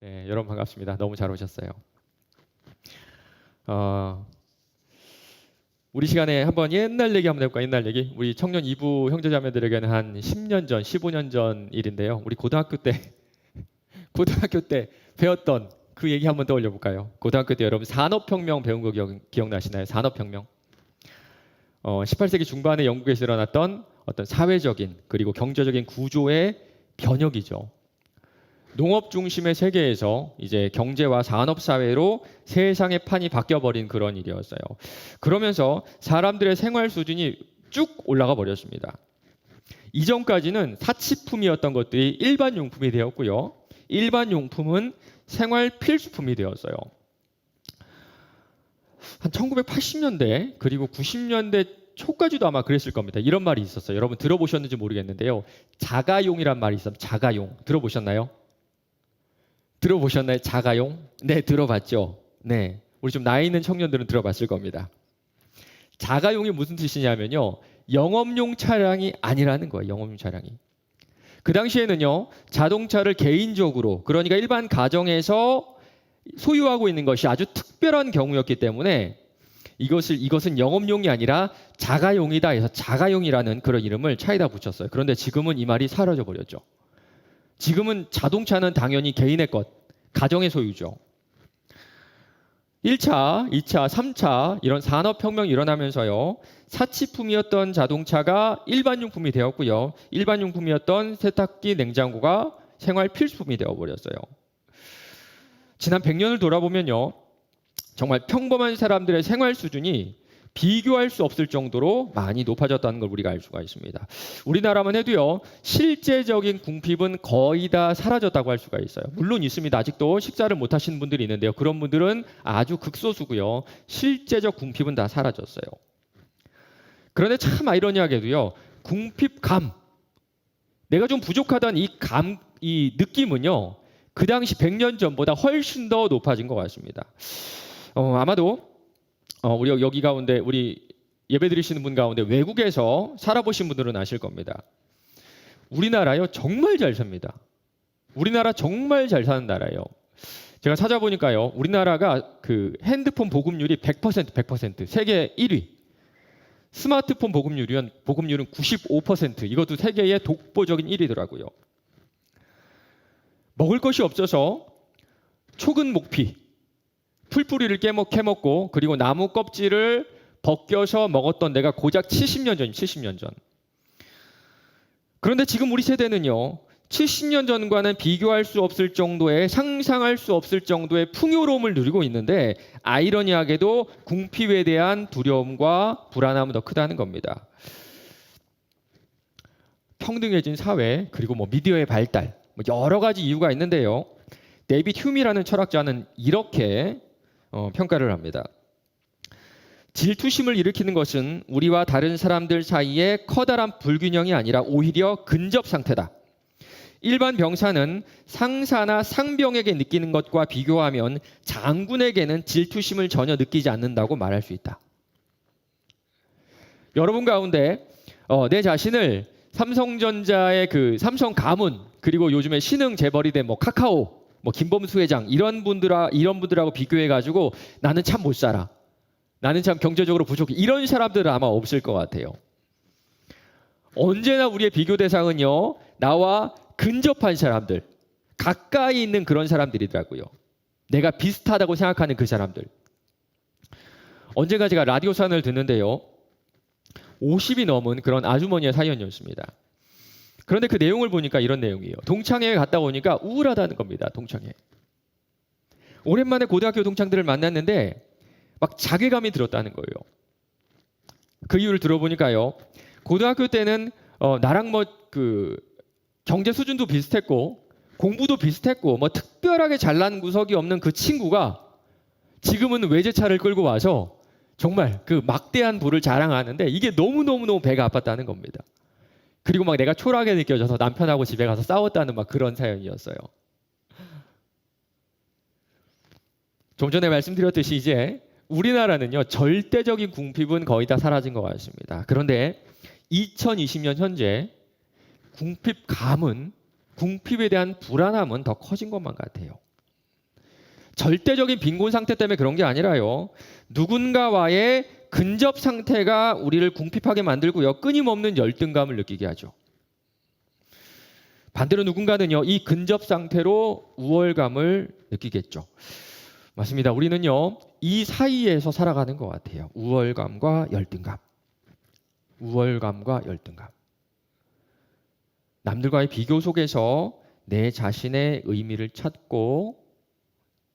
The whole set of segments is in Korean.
네, 여러분 반갑습니다. 너무 잘 오셨어요. 어, 우리 시간에 한번 옛날 얘기 한번 해볼까요? 옛날 얘기. 우리 청년 이부 형제자매들에게는 한 10년 전, 15년 전 일인데요. 우리 고등학교 때, 고등학교 때 배웠던 그 얘기 한번 떠올려 볼까요? 고등학교 때 여러분 산업혁명 배운 거 기억나시나요? 산업혁명. 18세기 중반에 영국에서 일어났던 어떤 사회적인 그리고 경제적인 구조의 변혁이죠. 농업 중심의 세계에서 이제 경제와 산업 사회로 세상의 판이 바뀌어 버린 그런 일이었어요. 그러면서 사람들의 생활 수준이 쭉 올라가 버렸습니다. 이전까지는 사치품이었던 것들이 일반 용품이 되었고요. 일반 용품은 생활 필수품이 되었어요. 한 1980년대 그리고 90년대 초까지도 아마 그랬을 겁니다. 이런 말이 있었어요. 여러분 들어보셨는지 모르겠는데요. 자가용이란 말이 있어요. 자가용. 들어보셨나요? 들어보셨나요? 자가용? 네, 들어봤죠. 네, 우리 좀 나이 있는 청년들은 들어봤을 겁니다. 자가용이 무슨 뜻이냐면요, 영업용 차량이 아니라는 거예요. 영업용 차량이. 그 당시에는요, 자동차를 개인적으로, 그러니까 일반 가정에서 소유하고 있는 것이 아주 특별한 경우였기 때문에 이것은 영업용이 아니라 자가용이다 해서 자가용이라는 그런 이름을 차에다 붙였어요. 그런데 지금은 이 말이 사라져 버렸죠. 지금은 자동차는 당연히 개인의 것, 가정의 소유죠. 1차, 2차, 3차 이런 산업혁명이 일어나면서요. 사치품이었던 자동차가 일반용품이 되었고요. 일반용품이었던 세탁기, 냉장고가 생활 필수품이 되어버렸어요. 지난 100년을 돌아보면요. 정말 평범한 사람들의 생활 수준이 비교할 수 없을 정도로 많이 높아졌다는 걸 우리가 알 수가 있습니다. 우리나라만 해도요, 실제적인 궁핍은 거의 다 사라졌다고 할 수가 있어요. 물론 있습니다. 아직도 식사를 못 하시는 분들이 있는데요. 그런 분들은 아주 극소수고요. 실제적 궁핍은 다 사라졌어요. 그런데 참 아이러니하게도요, 궁핍감, 내가 좀 부족하다는 이 느낌은요, 그 당시 100년 전보다 훨씬 더 높아진 것 같습니다. 아마도 우리 여기 가운데 우리 예배 드리시는 분 가운데 외국에서 살아보신 분들은 아실 겁니다. 우리나라요 정말 잘 삽니다. 우리나라 정말 잘 사는 나라예요. 제가 찾아보니까요, 우리나라가 그 핸드폰 보급률이 100% 세계 1위. 스마트폰 보급률은 95%. 이것도 세계의 독보적인 1위더라고요. 먹을 것이 없어서 초근 목피, 풀뿌리를 캐먹고 그리고 나무 껍질을 벗겨서 먹었던 내가 고작 70년 전입니다. 70년 전. 그런데 지금 우리 세대는요. 70년 전과는 비교할 수 없을 정도의, 상상할 수 없을 정도의 풍요로움을 누리고 있는데 아이러니하게도 궁핍에 대한 두려움과 불안함은 더 크다는 겁니다. 평등해진 사회 그리고 미디어의 발달 여러 가지 이유가 있는데요. 데이빗 휴미라는 철학자는 이렇게 평가를 합니다. 질투심을 일으키는 것은 우리와 다른 사람들 사이에 커다란 불균형이 아니라 오히려 근접 상태다. 일반 병사는 상사나 상병에게 느끼는 것과 비교하면 장군에게는 질투심을 전혀 느끼지 않는다고 말할 수 있다. 여러분 가운데 내 자신을 삼성전자의 그 삼성 가문 그리고 요즘에 신흥 재벌이 된 카카오 김범수 회장 이런 분들하고 비교해가지고 나는 참 못 살아. 나는 참 경제적으로 부족해. 이런 사람들은 아마 없을 것 같아요. 언제나 우리의 비교 대상은요. 나와 근접한 사람들, 가까이 있는 그런 사람들이더라고요. 내가 비슷하다고 생각하는 그 사람들. 언젠가 제가 라디오 사연을 듣는데요. 50이 넘은 그런 아주머니의 사연이었습니다. 그런데 그 내용을 보니까 이런 내용이에요. 동창회에 갔다 오니까 우울하다는 겁니다. 동창회. 오랜만에 고등학교 동창들을 만났는데 막 자괴감이 들었다는 거예요. 그 이유를 들어보니까요. 고등학교 때는 나랑 경제 수준도 비슷했고 공부도 비슷했고 특별하게 잘난 구석이 없는 그 친구가 지금은 외제차를 끌고 와서 정말 그 막대한 부를 자랑하는데 이게 너무너무 배가 아팠다는 겁니다. 그리고 내가 초라하게 느껴져서 남편하고 집에 가서 싸웠다는 그런 사연이었어요. 좀 전에 말씀드렸듯이 이제 우리나라는요 절대적인 궁핍은 거의 다 사라진 것 같습니다. 그런데 2020년 현재 궁핍에 대한 불안함은 더 커진 것만 같아요. 절대적인 빈곤 상태 때문에 그런 게 아니라요. 누군가와의 근접 상태가 우리를 궁핍하게 만들고요. 끊임없는 열등감을 느끼게 하죠. 반대로 누군가는요, 이 근접 상태로 우월감을 느끼겠죠. 맞습니다. 우리는요, 이 사이에서 살아가는 것 같아요. 우월감과 열등감. 우월감과 열등감. 남들과의 비교 속에서 내 자신의 의미를 찾고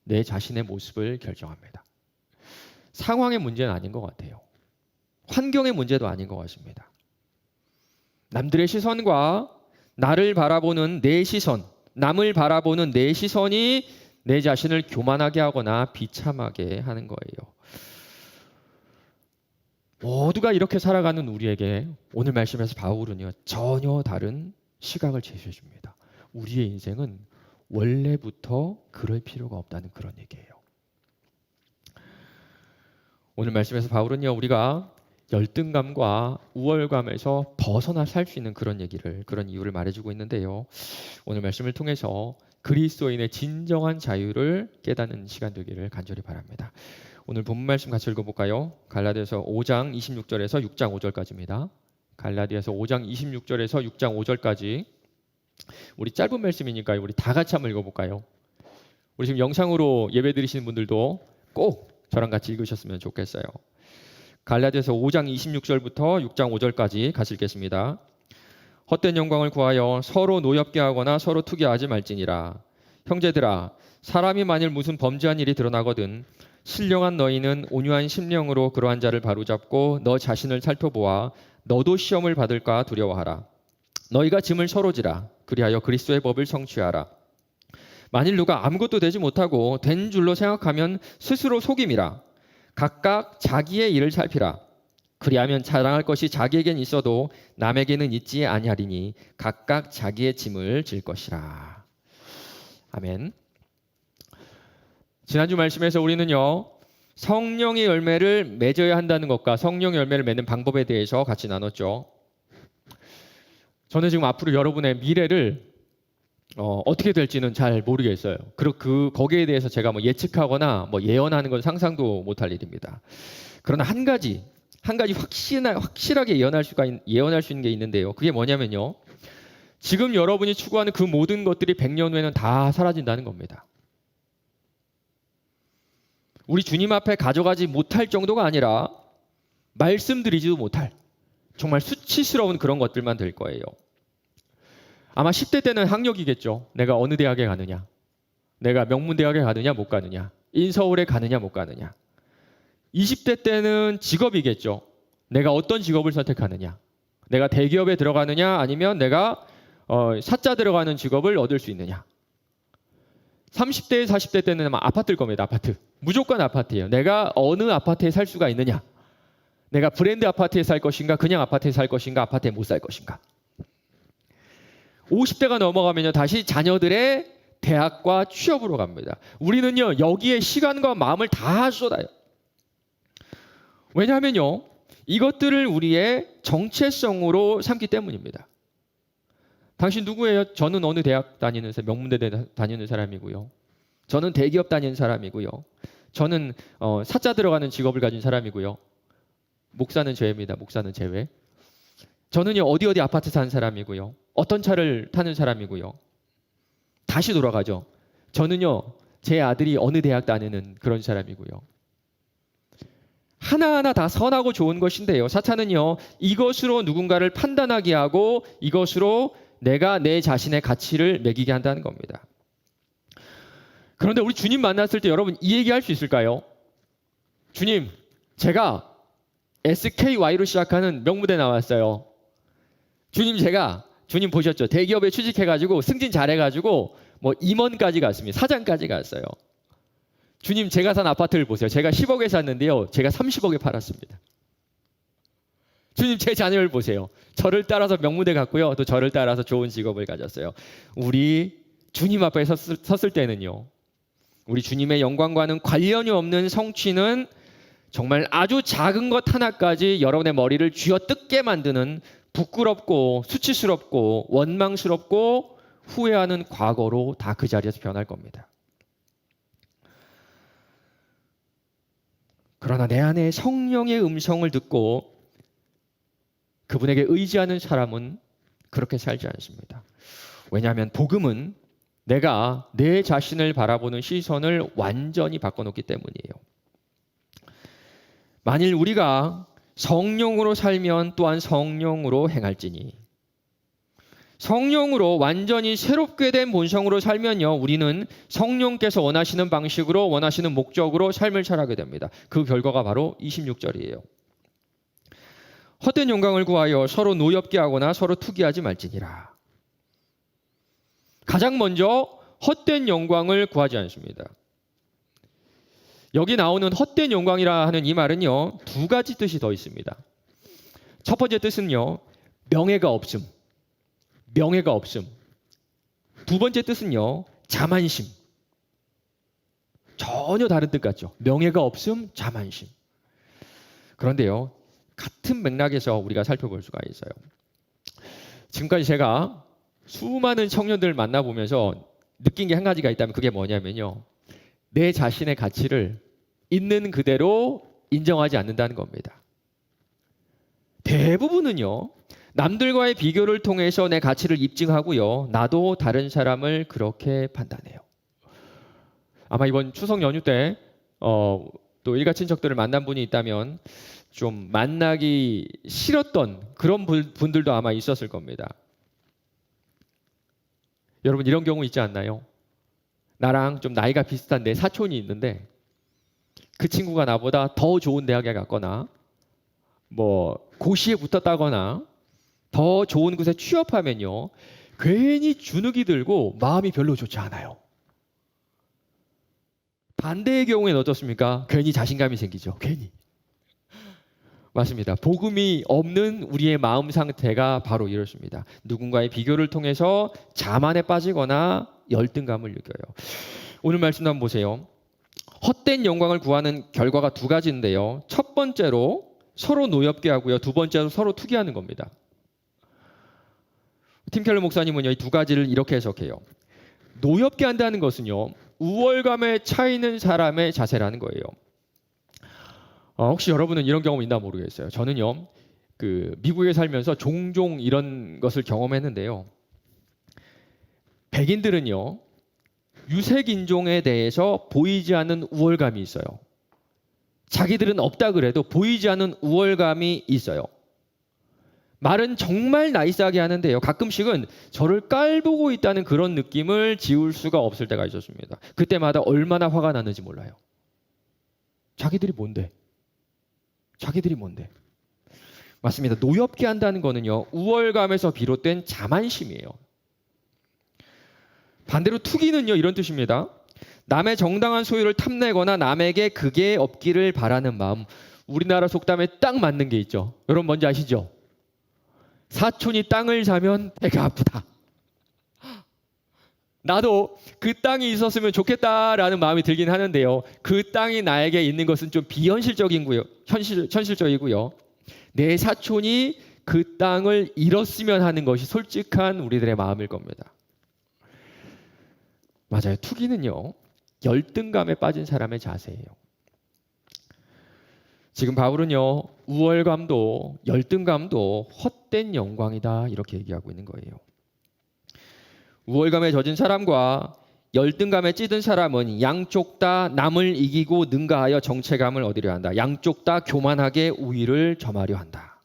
내 자신의 모습을 결정합니다. 상황의 문제는 아닌 것 같아요. 환경의 문제도 아닌 것 같습니다. 남들의 시선과 나를 바라보는 내 시선, 남을 바라보는 내 시선이 내 자신을 교만하게 하거나 비참하게 하는 거예요. 모두가 이렇게 살아가는 우리에게 오늘 말씀에서 바울은요, 전혀 다른 시각을 제시해 줍니다. 우리의 인생은 원래부터 그럴 필요가 없다는 그런 얘기예요. 오늘 말씀에서 바울은요, 우리가 열등감과 우월감에서 벗어나 살 수 있는 그런 이유를 말해주고 있는데요. 오늘 말씀을 통해서 그리스도인의 진정한 자유를 깨닫는 시간 되기를 간절히 바랍니다. 오늘 본문 말씀 같이 읽어볼까요? 갈라디아서 5장 26절에서 6장 5절까지입니다. 갈라디아서 5장 26절에서 6장 5절까지. 우리 짧은 말씀이니까요. 우리 다 같이 한번 읽어볼까요? 우리 지금 영상으로 예배 드리시는 분들도 꼭 저랑 같이 읽으셨으면 좋겠어요. 갈라디아서 5장 26절부터 6장 5절까지 같이 읽겠습니다. 헛된 영광을 구하여 서로 노엽게 하거나 서로 투기하지 말지니라. 형제들아, 사람이 만일 무슨 범죄한 일이 드러나거든 신령한 너희는 온유한 심령으로 그러한 자를 바로잡고 너 자신을 살펴보아 너도 시험을 받을까 두려워하라. 너희가 짐을 서로 지라. 그리하여 그리스도의 법을 성취하라. 만일 누가 아무것도 되지 못하고 된 줄로 생각하면 스스로 속임이라. 각각 자기의 일을 살피라. 그리하면 자랑할 것이 자기에겐 있어도 남에게는 있지 아니하리니 각각 자기의 짐을 질 것이라. 아멘. 지난주 말씀에서 우리는요, 성령의 열매를 맺어야 한다는 것과 성령의 열매를 맺는 방법에 대해서 같이 나눴죠. 저는 지금 앞으로 여러분의 미래를 어떻게 될지는 잘 모르겠어요. 그리고 거기에 대해서 제가 예측하거나 예언하는 건 상상도 못할 일입니다. 그러나 한 가지 확실하게 예언할 수 있는 게 있는데요. 그게 뭐냐면요, 지금 여러분이 추구하는 그 모든 것들이 100년 후에는 다 사라진다는 겁니다. 우리 주님 앞에 가져가지 못할 정도가 아니라 말씀드리지도 못할 정말 수치스러운 그런 것들만 될 거예요. 아마 10대 때는 학력이겠죠. 내가 어느 대학에 가느냐, 내가 명문대학에 가느냐 못 가느냐, 인서울에 가느냐 못 가느냐. 20대 때는 직업이겠죠. 내가 어떤 직업을 선택하느냐, 내가 대기업에 들어가느냐 아니면 내가 사자 들어가는 직업을 얻을 수 있느냐. 30대, 40대 때는 아마 아파트일 겁니다. 아파트. 무조건 아파트예요. 내가 어느 아파트에 살 수가 있느냐. 내가 브랜드 아파트에 살 것인가, 그냥 아파트에 살 것인가, 아파트에 못 살 것인가. 50대가 넘어가면요, 다시 자녀들의 대학과 취업으로 갑니다. 우리는요, 여기에 시간과 마음을 다 쏟아요. 왜냐하면요, 이것들을 우리의 정체성으로 삼기 때문입니다. 당신 누구예요? 저는 어느 대학 다니는 명문대 다니는 사람이고요. 저는 대기업 다니는 사람이고요. 저는 사자 들어가는 직업을 가진 사람이고요. 목사는 제외입니다. 목사는 제외. 저는요, 어디 아파트 사는 사람이고요. 어떤 차를 타는 사람이고요. 다시 돌아가죠. 저는요, 제 아들이 어느 대학 다니는 그런 사람이고요. 하나하나 다 선하고 좋은 것인데요, 사탄은요, 이것으로 누군가를 판단하게 하고 이것으로 내가 내 자신의 가치를 매기게 한다는 겁니다. 그런데 우리 주님 만났을 때 여러분 이 얘기할 수 있을까요? 주님, 제가 SKY로 시작하는 명문대 나왔어요. 주님 보셨죠? 대기업에 취직해가지고 승진 잘해가지고 임원까지 갔습니다. 사장까지 갔어요. 주님, 제가 산 아파트를 보세요. 제가 10억에 샀는데요, 제가 30억에 팔았습니다. 주님, 제 자녀를 보세요. 저를 따라서 명문대 갔고요, 또 저를 따라서 좋은 직업을 가졌어요. 우리 주님 앞에 섰을 때는요, 우리 주님의 영광과는 관련이 없는 성취는 정말 아주 작은 것 하나까지 여러분의 머리를 쥐어뜯게 만드는 부끄럽고 수치스럽고 원망스럽고 후회하는 과거로 다 그 자리에서 변할 겁니다. 그러나 내 안에 성령의 음성을 듣고 그분에게 의지하는 사람은 그렇게 살지 않습니다. 왜냐하면 복음은 내가 내 자신을 바라보는 시선을 완전히 바꿔놓기 때문이에요. 만일 우리가 성령으로 살면 또한 성령으로 행할지니, 성령으로 완전히 새롭게 된 본성으로 살면요, 우리는 성령께서 원하시는 방식으로 원하시는 목적으로 삶을 살아가게 됩니다. 그 결과가 바로 26절이에요. 헛된 영광을 구하여 서로 노엽게 하거나 서로 투기하지 말지니라. 가장 먼저 헛된 영광을 구하지 않습니다. 여기 나오는 헛된 영광이라 하는 이 말은요, 두 가지 뜻이 더 있습니다. 첫 번째 뜻은요, 명예가 없음. 명예가 없음. 두 번째 뜻은요, 자만심. 전혀 다른 뜻 같죠. 명예가 없음, 자만심. 그런데요, 같은 맥락에서 우리가 살펴볼 수가 있어요. 지금까지 제가 수많은 청년들을 만나보면서 느낀 게 한 가지가 있다면 그게 뭐냐면요, 내 자신의 가치를 있는 그대로 인정하지 않는다는 겁니다. 대부분은요, 남들과의 비교를 통해서 내 가치를 입증하고요, 나도 다른 사람을 그렇게 판단해요. 아마 이번 추석 연휴 때 또 일가 친척들을 만난 분이 있다면 좀 만나기 싫었던 그런 분들도 아마 있었을 겁니다. 여러분, 이런 경우 있지 않나요? 나랑 좀 나이가 비슷한 내 사촌이 있는데 그 친구가 나보다 더 좋은 대학에 갔거나 뭐 고시에 붙었다거나 더 좋은 곳에 취업하면요, 괜히 주눅이 들고 마음이 별로 좋지 않아요. 반대의 경우에는 어떻습니까? 괜히 자신감이 생기죠. 괜히. 맞습니다. 복음이 없는 우리의 마음 상태가 바로 이렇습니다. 누군가의 비교를 통해서 자만에 빠지거나 열등감을 느껴요. 오늘 말씀 한번 보세요. 헛된 영광을 구하는 결과가 두 가지인데요, 첫 번째로 서로 노엽게 하고요, 두 번째로 서로 투기하는 겁니다. 팀 켈러 목사님은 이 두 가지를 이렇게 해석해요. 노엽게 한다는 것은요, 우월감에 차 있는 사람의 자세라는 거예요. 혹시 여러분은 이런 경험 있나 모르겠어요. 저는요, 미국에 살면서 종종 이런 것을 경험했는데요, 백인들은요, 유색 인종에 대해서 보이지 않는 우월감이 있어요. 자기들은 없다 그래도 보이지 않는 우월감이 있어요. 말은 정말 나이스하게 하는데요, 가끔씩은 저를 깔보고 있다는 그런 느낌을 지울 수가 없을 때가 있었습니다. 그때마다 얼마나 화가 나는지 몰라요. 자기들이 뭔데? 자기들이 뭔데? 맞습니다. 노엽게 한다는 거는요, 우월감에서 비롯된 자만심이에요. 반대로 투기는요, 이런 뜻입니다. 남의 정당한 소유를 탐내거나 남에게 그게 없기를 바라는 마음. 우리나라 속담에 딱 맞는 게 있죠. 여러분 뭔지 아시죠? 사촌이 땅을 사면 배가 아프다. 나도 그 땅이 있었으면 좋겠다라는 마음이 들긴 하는데요, 그 땅이 나에게 있는 것은 좀 비현실적이고요, 현실적이고요, 내 사촌이 그 땅을 잃었으면 하는 것이 솔직한 우리들의 마음일 겁니다. 맞아요. 투기는요, 열등감에 빠진 사람의 자세예요. 지금 바울은요, 우월감도 열등감도 헛된 영광이다 이렇게 얘기하고 있는 거예요. 우월감에 젖은 사람과 열등감에 찌든 사람은 양쪽 다 남을 이기고 능가하여 정체감을 얻으려 한다. 양쪽 다 교만하게 우위를 점하려 한다.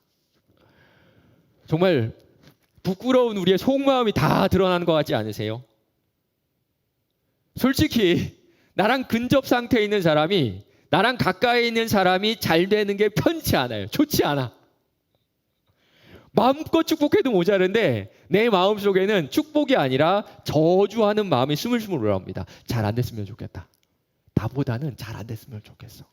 정말 부끄러운 우리의 속마음이 다 드러나는 것 같지 않으세요? 솔직히 나랑 근접 상태에 있는 사람이, 나랑 가까이 있는 사람이 잘 되는 게 편치 않아요. 좋지 않아. 마음껏 축복해도 모자른데 내 마음속에는 축복이 아니라 저주하는 마음이 스물스물 올라옵니다. 잘 안 됐으면 좋겠다. 나보다는 잘 안 됐으면 좋겠어.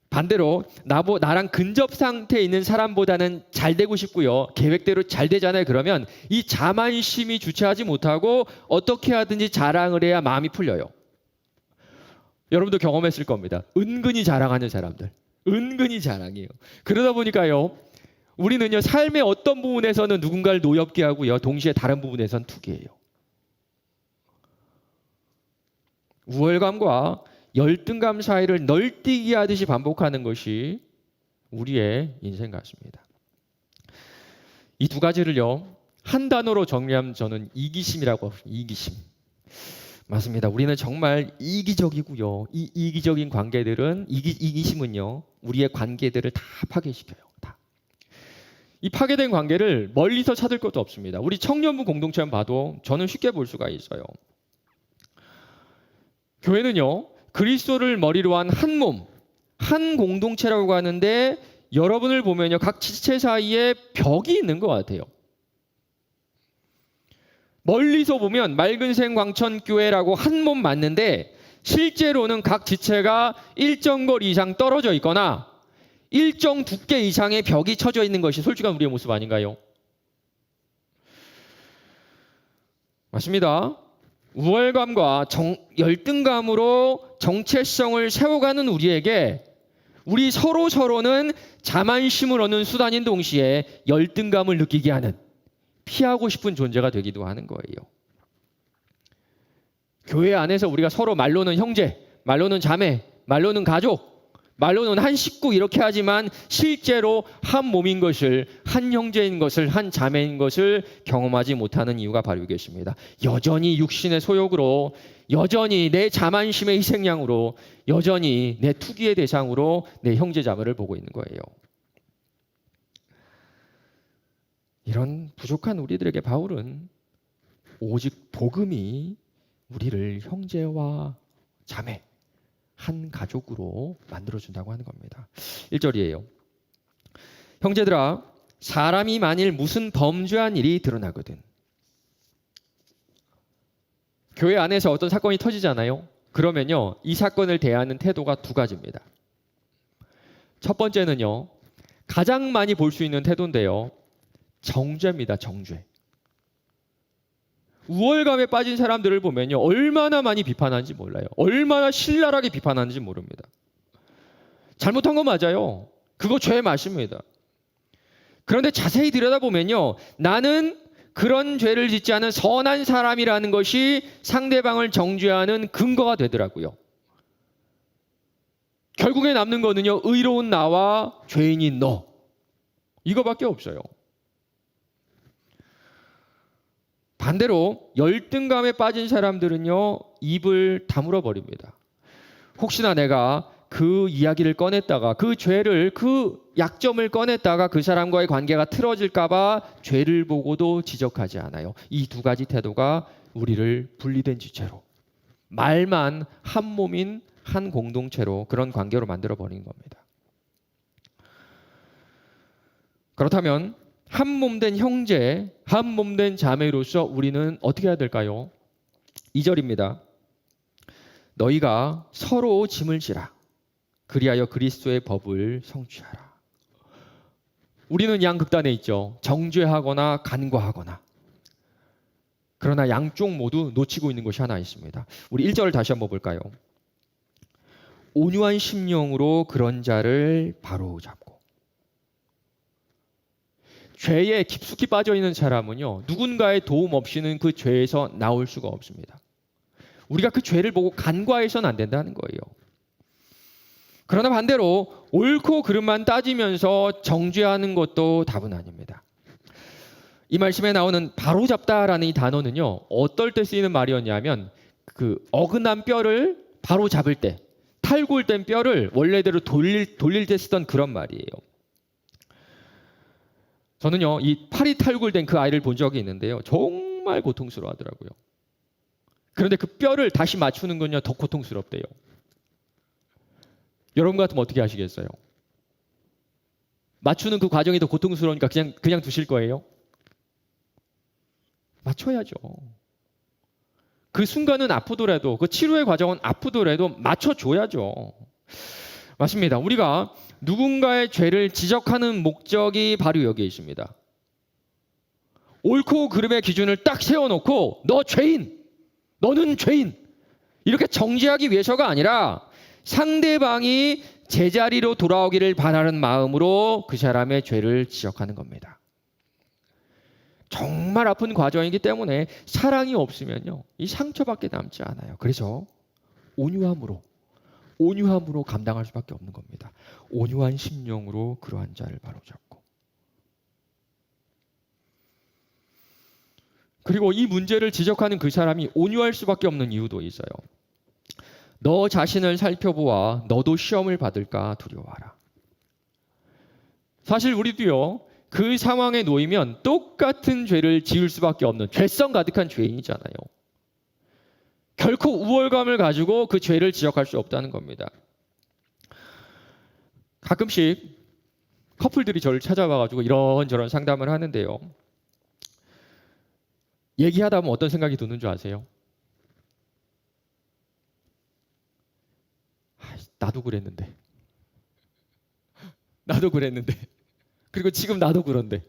반대로 나랑 근접 상태에 있는 사람보다는 잘 되고 싶고요, 계획대로 잘 되잖아요. 그러면 이 자만심이 주체하지 못하고 어떻게 하든지 자랑을 해야 마음이 풀려요. 여러분도 경험했을 겁니다. 은근히 자랑하는 사람들. 은근히 자랑이에요. 그러다 보니까요, 우리는요, 삶의 어떤 부분에서는 누군가를 노엽게 하고요, 동시에 다른 부분에서는 투기해요. 우월감과 열등감 사이를 널뛰기 하듯이 반복하는 것이 우리의 인생 같습니다. 이 두 가지를요, 한 단어로 정리하면 저는 이기심이라고 합니다. 이기심. 맞습니다. 우리는 정말 이기적이고요. 이 이기적인 관계들은 이기심은요, 우리의 관계들을 다 파괴시켜요. 다. 이 파괴된 관계를 멀리서 찾을 것도 없습니다. 우리 청년부 공동체만 봐도 저는 쉽게 볼 수가 있어요. 교회는요, 그리스도를 머리로 한 한 몸, 한 공동체라고 하는데 여러분을 보면요, 각 지체 사이에 벽이 있는 것 같아요. 멀리서 보면 맑은생 광천교회라고 한 몸 맞는데 실제로는 각 지체가 일정 거리 이상 떨어져 있거나 일정 두께 이상의 벽이 쳐져 있는 것이 솔직한 우리의 모습 아닌가요? 맞습니다. 우월감과 열등감으로 정체성을 세워가는 우리에게 우리 서로는 자만심을 얻는 수단인 동시에 열등감을 느끼게 하는, 피하고 싶은 존재가 되기도 하는 거예요. 교회 안에서 우리가 서로 말로는 형제, 말로는 자매, 말로는 가족, 말로는 한 식구 이렇게 하지만 실제로 한 몸인 것을, 한 형제인 것을, 한 자매인 것을 경험하지 못하는 이유가 바로 이것입니다. 여전히 육신의 소욕으로, 여전히 내 자만심의 희생양으로, 여전히 내 투기의 대상으로 내 형제 자매를 보고 있는 거예요. 이런 부족한 우리들에게 바울은 오직 복음이 우리를 형제와 자매, 한 가족으로 만들어준다고 하는 겁니다. 1절이에요. 형제들아, 사람이 만일 무슨 범죄한 일이 드러나거든. 교회 안에서 어떤 사건이 터지잖아요. 그러면요, 이 사건을 대하는 태도가 두 가지입니다. 첫 번째는요, 가장 많이 볼 수 있는 태도인데요, 정죄입니다. 정죄. 우월감에 빠진 사람들을 보면요, 얼마나 많이 비판하는지 몰라요. 얼마나 신랄하게 비판하는지 모릅니다. 잘못한 거 맞아요. 그거 죄 맞습니다. 그런데 자세히 들여다보면요, 나는 그런 죄를 짓지 않은 선한 사람이라는 것이 상대방을 정죄하는 근거가 되더라고요. 결국에 남는 거는요, 의로운 나와 죄인인 너, 이거밖에 없어요. 반대로 열등감에 빠진 사람들은요, 입을 다물어 버립니다. 혹시나 내가 그 이야기를 꺼냈다가, 그 죄를, 그 약점을 꺼냈다가 그 사람과의 관계가 틀어질까 봐 죄를 보고도 지적하지 않아요. 이 두 가지 태도가 우리를 분리된 지체로, 말만 한 몸인 한 공동체로, 그런 관계로 만들어 버리는 겁니다. 그렇다면 한 몸된 형제, 한 몸된 자매로서 우리는 어떻게 해야 될까요? 2절입니다. 너희가 서로 짐을 지라. 그리하여 그리스도의 법을 성취하라. 우리는 양극단에 있죠. 정죄하거나 간과하거나. 그러나 양쪽 모두 놓치고 있는 것이 하나 있습니다. 우리 1절을 다시 한번 볼까요? 온유한 심령으로 그런 자를 바로잡고. 죄에 깊숙이 빠져있는 사람은요, 누군가의 도움 없이는 그 죄에서 나올 수가 없습니다. 우리가 그 죄를 보고 간과해서는 안 된다는 거예요. 그러나 반대로 옳고 그름만 따지면서 정죄하는 것도 답은 아닙니다. 이 말씀에 나오는 바로잡다라는 이 단어는요, 어떨 때 쓰이는 말이었냐면 그 어긋난 뼈를 바로잡을 때, 탈골된 뼈를 원래대로 돌릴 때 쓰던 그런 말이에요. 저는요, 이 팔이 탈골된 그 아이를 본 적이 있는데요, 정말 고통스러워 하더라고요. 그런데 그 뼈를 다시 맞추는 건요, 더 고통스럽대요. 여러분 같으면 어떻게 하시겠어요? 맞추는 그 과정이 더 고통스러우니까 그냥 두실 거예요? 맞춰야죠. 그 순간은 아프더라도, 그 치료의 과정은 아프더라도 맞춰줘야죠. 맞습니다. 우리가 누군가의 죄를 지적하는 목적이 바로 여기에 있습니다. 옳고 그름의 기준을 딱 세워놓고 너 죄인, 너는 죄인, 이렇게 정죄하기 위해서가 아니라 상대방이 제자리로 돌아오기를 바라는 마음으로 그 사람의 죄를 지적하는 겁니다. 정말 아픈 과정이기 때문에 사랑이 없으면요, 이 상처밖에 남지 않아요. 그래서 온유함으로, 온유함으로 감당할 수밖에 없는 겁니다. 온유한 심령으로 그러한 자를 바로잡고. 그리고 이 문제를 지적하는 그 사람이 온유할 수밖에 없는 이유도 있어요. 너 자신을 살펴보아 너도 시험을 받을까 두려워하라. 사실 우리도요, 그 상황에 놓이면 똑같은 죄를 지을 수밖에 없는 죄성 가득한 죄인이잖아요. 결코 우월감을 가지고 그 죄를 지적할 수 없다는 겁니다. 가끔씩 커플들이 저를 찾아와가지고 이런저런 상담을 하는데요. 얘기하다 보면 어떤 생각이 드는 줄 아세요? 나도 그랬는데. 나도 그랬는데. 그리고 지금 나도 그런데.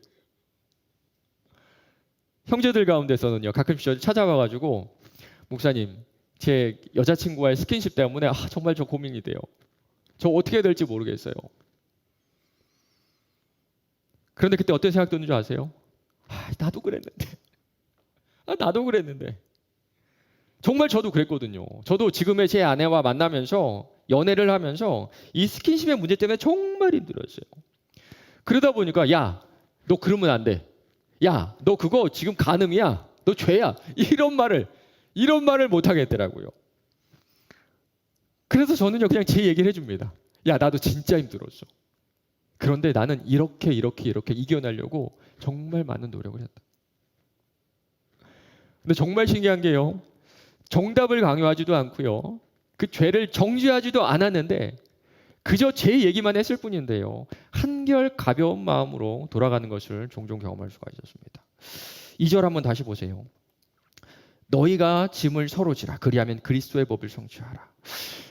형제들 가운데서는요, 가끔씩 저를 찾아와가지고 목사님, 제 여자친구와의 스킨십 때문에 정말 저 고민이 돼요. 저 어떻게 해야 될지 모르겠어요. 그런데 그때 어떤 생각 드는 줄 아세요? 나도 그랬는데. 나도 그랬는데. 정말 저도 그랬거든요. 저도 지금의 제 아내와 만나면서 연애를 하면서 이 스킨십의 문제 때문에 정말 힘들었어요. 그러다 보니까 야, 너 그러면 안 돼. 야, 너 그거 지금 간음이야. 너 죄야. 이런 말을 못 하겠더라고요. 그래서 저는요, 그냥 제 얘기를 해줍니다. 야, 나도 진짜 힘들었어. 그런데 나는 이렇게 이겨내려고 정말 많은 노력을 했다. 근데 정말 신기한 게요, 정답을 강요하지도 않고요, 그 죄를 정죄하지도 않았는데 그저 제 얘기만 했을 뿐인데요, 한결 가벼운 마음으로 돌아가는 것을 종종 경험할 수가 있었습니다. 2절 한번 다시 보세요. 너희가 짐을 서로 지라. 그리하면 그리스도의 법을 성취하라.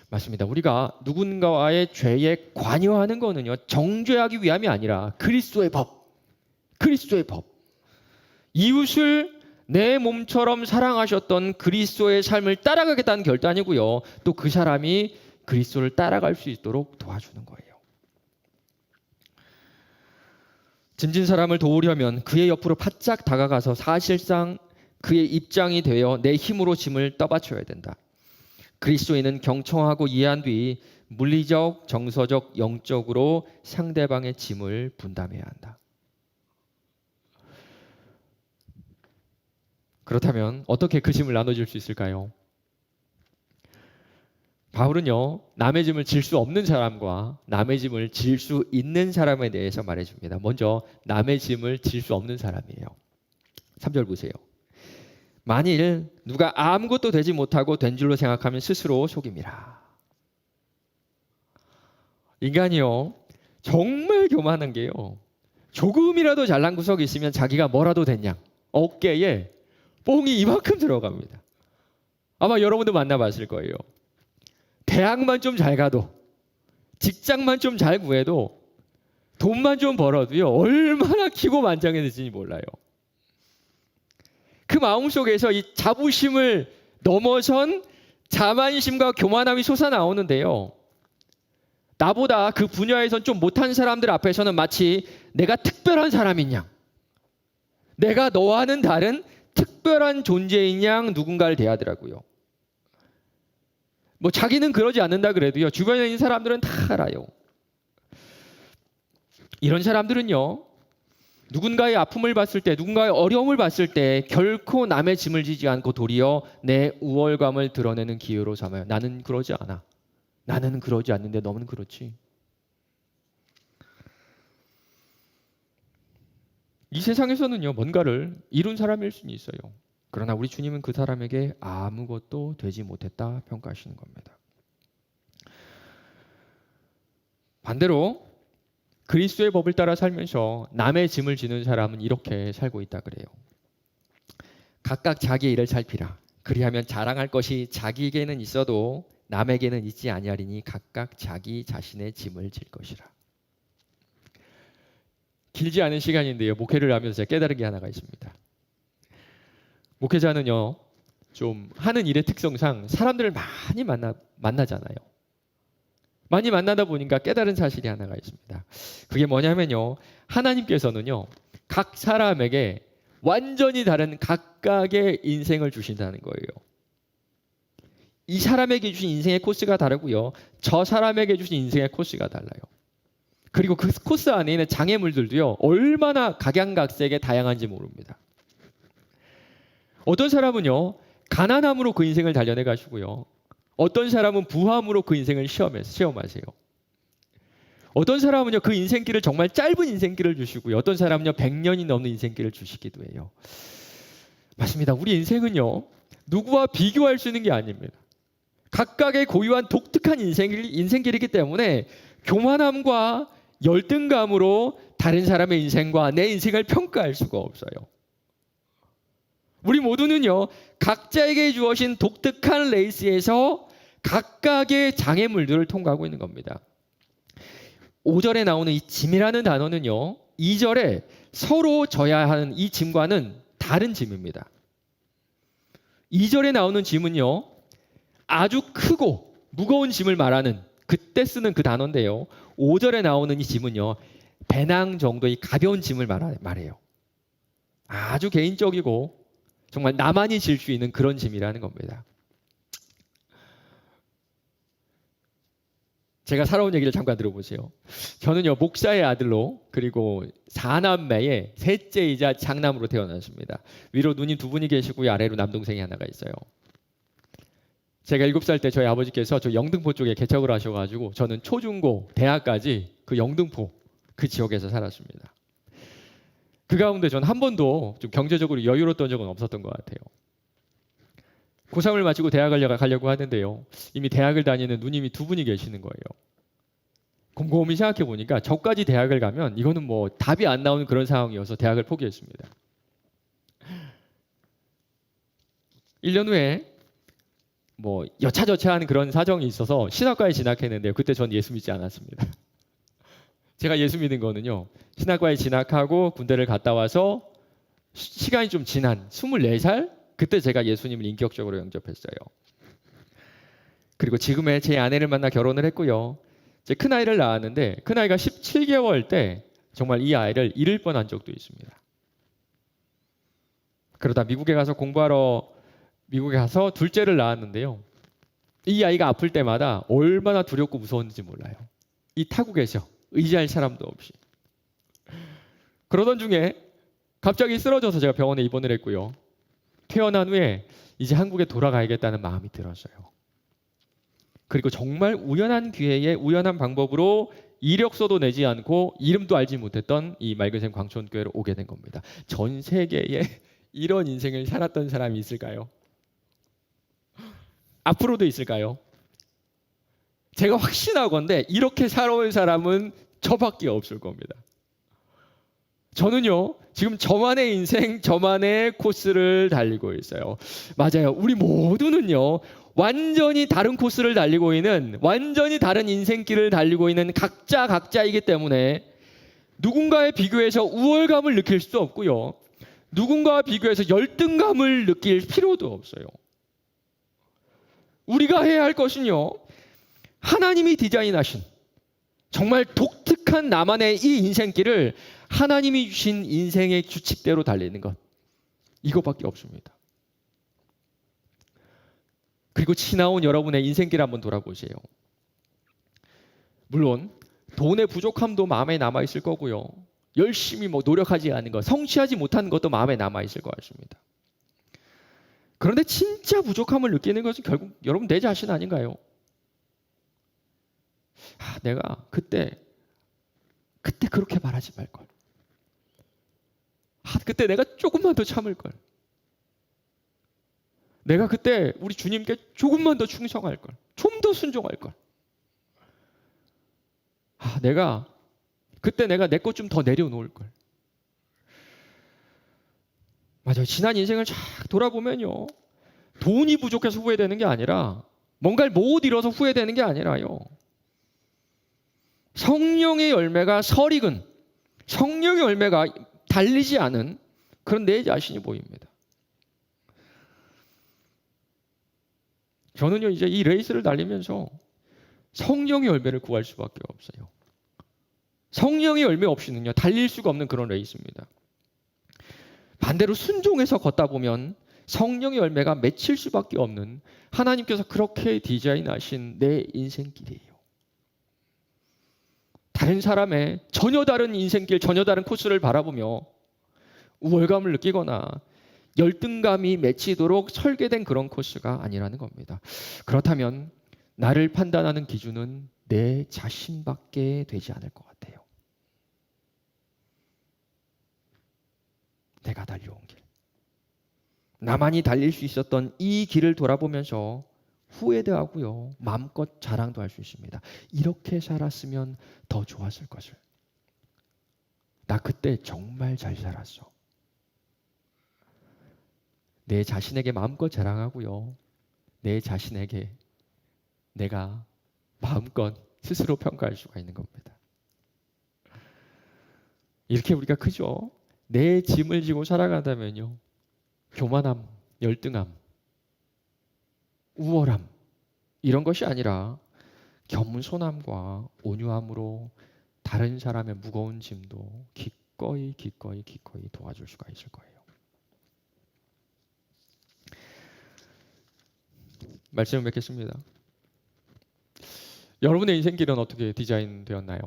맞습니다. 우리가 누군가와의 죄에 관여하는 거는요, 정죄하기 위함이 아니라 그리스도의 법. 이웃을 내 몸처럼 사랑하셨던 그리스도의 삶을 따라가겠다는 결단이고요. 또 그 사람이 그리스도를 따라갈 수 있도록 도와주는 거예요. 짐진 사람을 도우려면 그의 옆으로 바짝 다가가서 사실상 그의 입장이 되어 내 힘으로 짐을 떠받쳐야 된다. 그리스도인은 경청하고 이해한 뒤 물리적, 정서적, 영적으로 상대방의 짐을 분담해야 한다. 그렇다면 어떻게 그 짐을 나눠줄 수 있을까요? 바울은요, 남의 짐을 질 수 없는 사람과 남의 짐을 질 수 있는 사람에 대해서 말해줍니다. 먼저 남의 짐을 질 수 없는 사람이에요. 3절 보세요. 만일 누가 아무것도 되지 못하고 된 줄로 생각하면 스스로 속임이라. 인간이요, 정말 교만한 게요, 조금이라도 잘난 구석이 있으면 자기가 뭐라도 됐냐, 어깨에 뽕이 이만큼 들어갑니다. 아마 여러분도 만나봤을 거예요. 대학만 좀 잘 가도, 직장만 좀 잘 구해도, 돈만 좀 벌어도요, 얼마나 기고만장해질지 몰라요. 그 마음속에서 이 자부심을 넘어선 자만심과 교만함이 솟아나오는데요, 나보다 그 분야에선 좀 못한 사람들 앞에서는 마치 내가 특별한 사람인 양, 내가 너와는 다른 특별한 존재인 양 누군가를 대하더라고요. 뭐 자기는 그러지 않는다 그래도요, 주변에 있는 사람들은 다 알아요. 이런 사람들은요, 누군가의 아픔을 봤을 때, 누군가의 어려움을 봤을 때 결코 남의 짐을 지지 않고 도리어 내 우월감을 드러내는 기회로 삼아요. 나는 그러지 않아. 나는 그러지 않는데 너는 그렇지. 이 세상에서는요, 뭔가를 이룬 사람일 수는 있어요. 그러나 우리 주님은 그 사람에게 아무것도 되지 못했다 평가하시는 겁니다. 반대로 그리스도의 법을 따라 살면서 남의 짐을 지는 사람은 이렇게 살고 있다 그래요. 각각 자기의 일을 살피라. 그리하면 자랑할 것이 자기에게는 있어도 남에게는 있지 아니하리니 각각 자기 자신의 짐을 질 것이라. 길지 않은 시간인데요, 목회를 하면서 제가 깨달은 게 하나가 있습니다. 목회자는요, 좀 하는 일의 특성상 사람들을 많이 만나잖아요. 많이 만나다 보니까 깨달은 사실이 하나가 있습니다. 그게 뭐냐면요, 하나님께서는요, 각 사람에게 완전히 다른 각각의 인생을 주신다는 거예요. 이 사람에게 주신 인생의 코스가 다르고요. 저 사람에게 주신 인생의 코스가 달라요. 그리고 그 코스 안에 있는 장애물들도요. 얼마나 각양각색의 다양한지 모릅니다. 어떤 사람은요. 가난함으로 그 인생을 단련해 가시고요. 어떤 사람은 부함으로 그 인생을 시험하세요. 어떤 사람은요. 그 인생길을 정말 짧은 인생길을 주시고요. 어떤 사람은요. 100년이 넘는 인생길을 주시기도 해요. 맞습니다. 우리 인생은요. 누구와 비교할 수 있는 게 아닙니다. 각각의 고유한 독특한 인생길이기 때문에 교만함과 열등감으로 다른 사람의 인생과 내 인생을 평가할 수가 없어요. 우리 모두는요. 각자에게 주어진 독특한 레이스에서 각각의 장애물들을 통과하고 있는 겁니다. 5절에 나오는 이 짐이라는 단어는요. 2절에 서로 져야 하는 이 짐과는 다른 짐입니다. 2절에 나오는 짐은요. 아주 크고 무거운 짐을 말하는 그때 쓰는 그 단어인데요. 5절에 나오는 이 짐은요. 배낭 정도의 가벼운 짐을 말해요. 아주 개인적이고 정말 나만이 질 수 있는 그런 짐이라는 겁니다. 제가 살아온 얘기를 잠깐 들어보세요. 저는요. 목사의 아들로 그리고 4남매의 셋째이자 장남으로 태어났습니다. 위로 누님 2분이 계시고요. 아래로 남동생이 하나가 있어요. 제가 7살 때 저희 아버지께서 저 영등포 쪽에 개척을 하셔가지고 저는 초중고 대학까지 그 영등포 그 지역에서 살았습니다. 그 가운데 저는 한 번도 좀 경제적으로 여유로웠던 적은 없었던 것 같아요. 고3을 마치고 대학을 가려고 하는데요. 이미 대학을 다니는 누님이 2분이 계시는 거예요. 곰곰이 생각해 보니까 저까지 대학을 가면 이거는 뭐 답이 안 나오는 그런 상황이어서 대학을 포기했습니다. 1년 후에 뭐 여차저차한 그런 사정이 있어서 신학과에 진학했는데요. 그때 전 예수 믿지 않았습니다. 제가 예수 믿은 거는요. 신학과에 진학하고 군대를 갔다 와서 시간이 좀 지난 24살? 그때 제가 예수님을 인격적으로 영접했어요. 그리고 지금의 제 아내를 만나 결혼을 했고요. 제 큰아이를 낳았는데 큰아이가 17개월 때 정말 이 아이를 잃을 뻔한 적도 있습니다. 그러다 미국에 가서 공부하러 미국에 가서 둘째를 낳았는데요. 이 아이가 아플 때마다 얼마나 두렵고 무서웠는지 몰라요. 이 타국에서 의지할 사람도 없이. 그러던 중에 갑자기 쓰러져서 제가 병원에 입원을 했고요. 퇴원한 후에 이제 한국에 돌아가야겠다는 마음이 들었어요. 그리고 정말 우연한 기회에 우연한 방법으로 이력서도 내지 않고 이름도 알지 못했던 이 맑은샘 광천교회로 오게 된 겁니다. 전 세계에 이런 인생을 살았던 사람이 있을까요? 앞으로도 있을까요? 제가 확신하건대 이렇게 살아온 사람은 저밖에 없을 겁니다. 저는요, 지금 저만의 인생, 저만의 코스를 달리고 있어요. 맞아요. 우리 모두는요, 완전히 다른 코스를 달리고 있는, 완전히 다른 인생길을 달리고 있는 각자이기 때문에 누군가에 비교해서 우월감을 느낄 수도 없고요. 누군가와 비교해서 열등감을 느낄 필요도 없어요. 우리가 해야 할 것은요, 하나님이 디자인하신 정말 독특한 나만의 이 인생길을 하나님이 주신 인생의 규칙대로 달리는 것, 이것밖에 없습니다. 그리고 지나온 여러분의 인생길 한번 돌아보세요. 물론 돈의 부족함도 마음에 남아있을 거고요. 열심히 노력하지 않은 것, 성취하지 못한 것도 마음에 남아있을 것 같습니다. 그런데 진짜 부족함을 느끼는 것은 결국 여러분 내 자신 아닌가요? 내가 그때 그렇게 말하지 말걸. 그때 내가 조금만 더 참을걸. 내가 그때 우리 주님께 조금만 더 충성할걸. 좀 더 순종할걸. 내가 그때 내가 내 것 좀 더 내려놓을걸. 맞아요. 지난 인생을 쫙 돌아보면요. 돈이 부족해서 후회되는 게 아니라 뭔가를 못 이뤄서 후회되는 게 아니라요. 성령의 열매가 설익은 성령의 열매가 달리지 않은 그런 내 자신이 보입니다. 저는요 이제 이 레이스를 달리면서 성령의 열매를 구할 수밖에 없어요. 성령의 열매 없이는요 달릴 수가 없는 그런 레이스입니다. 반대로 순종해서 걷다 보면 성령의 열매가 맺힐 수밖에 없는 하나님께서 그렇게 디자인하신 내 인생길이에요. 다른 사람의 전혀 다른 인생길, 전혀 다른 코스를 바라보며 우월감을 느끼거나 열등감이 맺히도록 설계된 그런 코스가 아니라는 겁니다. 그렇다면 나를 판단하는 기준은 내 자신밖에 되지 않을 것 같아요. 내가 달려온 길. 나만이 달릴 수 있었던 이 길을 돌아보면서 후회도 하고요. 마음껏 자랑도 할 수 있습니다. 이렇게 살았으면 더 좋았을 것을. 나 그때 정말 잘 살았어. 내 자신에게 마음껏 자랑하고요. 내 자신에게 내가 마음껏 스스로 평가할 수가 있는 겁니다. 이렇게 우리가 크죠? 내 짐을 지고 살아간다면요. 교만함, 열등함, 우월함 이런 것이 아니라 겸손함과 온유함으로 다른 사람의 무거운 짐도 기꺼이 도와줄 수가 있을 거예요. 말씀을 맺겠습니다. 여러분의 인생길은 어떻게 디자인되었나요?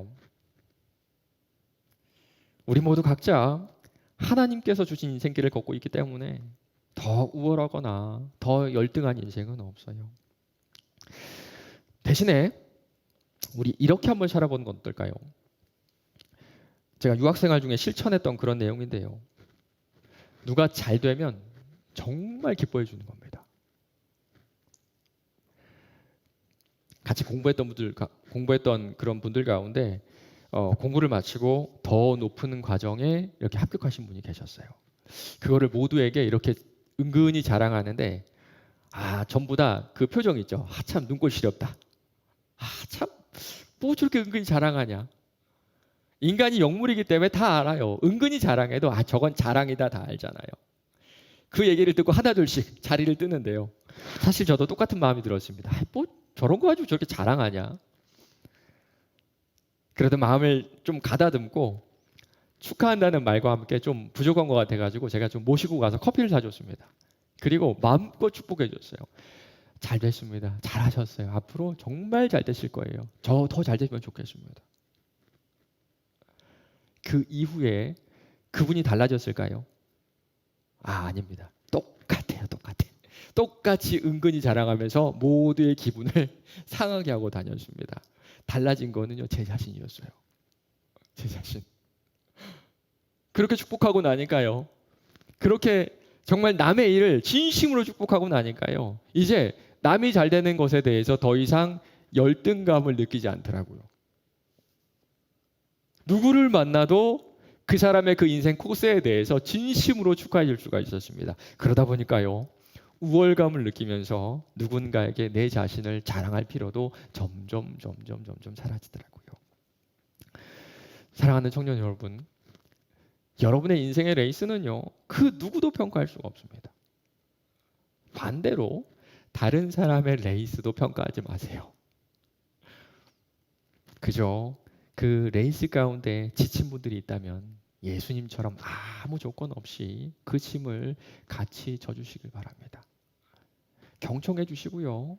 우리 모두 각자 하나님께서 주신 인생길을 걷고 있기 때문에 더 우월하거나 더 열등한 인생은 없어요. 대신에 우리 이렇게 한번 살아보는 건 어떨까요? 제가 유학생활 중에 실천했던 그런 내용인데요. 누가 잘 되면 정말 기뻐해 주는 겁니다. 같이 공부했던 그런 분들 가운데 공부를 마치고 더 높은 과정에 이렇게 합격하신 분이 계셨어요. 그거를 모두에게 이렇게 은근히 자랑하는데 전부 다 그 표정 있죠. 참 눈꼴 시렵다. 참 뭐 저렇게 은근히 자랑하냐. 인간이 영물이기 때문에 다 알아요. 은근히 자랑해도 저건 자랑이다 다 알잖아요. 그 얘기를 듣고 하나둘씩 자리를 뜨는데요. 사실 저도 똑같은 마음이 들었습니다. 뭐 저런 거 가지고 저렇게 자랑하냐. 그래도 마음을 좀 가다듬고 축하한다는 말과 함께 좀 부족한 것 같아가지고 제가 좀 모시고 가서 커피를 사줬습니다. 그리고 마음껏 축복해 줬어요. 잘 됐습니다. 잘하셨어요. 앞으로 정말 잘 되실 거예요. 저 더 잘 되면 좋겠습니다. 그 이후에 그분이 달라졌을까요? 아닙니다. 똑같아요. 똑같이 은근히 자랑하면서 모두의 기분을 상하게 하고 다녔습니다. 달라진 거는요, 제 자신이었어요. 제 자신. 그렇게 축복하고 나니까요. 그렇게 정말 남의 일을 진심으로 축복하고 나니까요. 이제 남이 잘 되는 것에 대해서 더 이상 열등감을 느끼지 않더라고요. 누구를 만나도 그 사람의 그 인생 코스에 대해서 진심으로 축하해 줄 수가 있었습니다. 그러다 보니까요. 우월감을 느끼면서 누군가에게 내 자신을 자랑할 필요도 점점 사라지더라고요. 사랑하는 청년 여러분, 여러분의 인생의 레이스는요, 그 누구도 평가할 수가 없습니다. 반대로 다른 사람의 레이스도 평가하지 마세요. 그죠? 그 레이스 가운데 지친 분들이 있다면 예수님처럼 아무 조건 없이 그 짐을 같이 져주시길 바랍니다. 경청해 주시고요.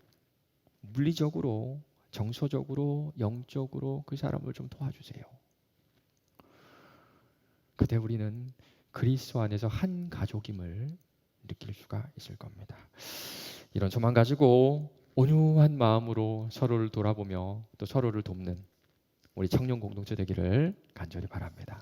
물리적으로, 정서적으로, 영적으로 그 사람을 좀 도와주세요. 그때 우리는 그리스도 안에서 한 가족임을 느낄 수가 있을 겁니다. 이런 소망 가지고 온유한 마음으로 서로를 돌아보며 또 서로를 돕는 우리 청년 공동체 되기를 간절히 바랍니다.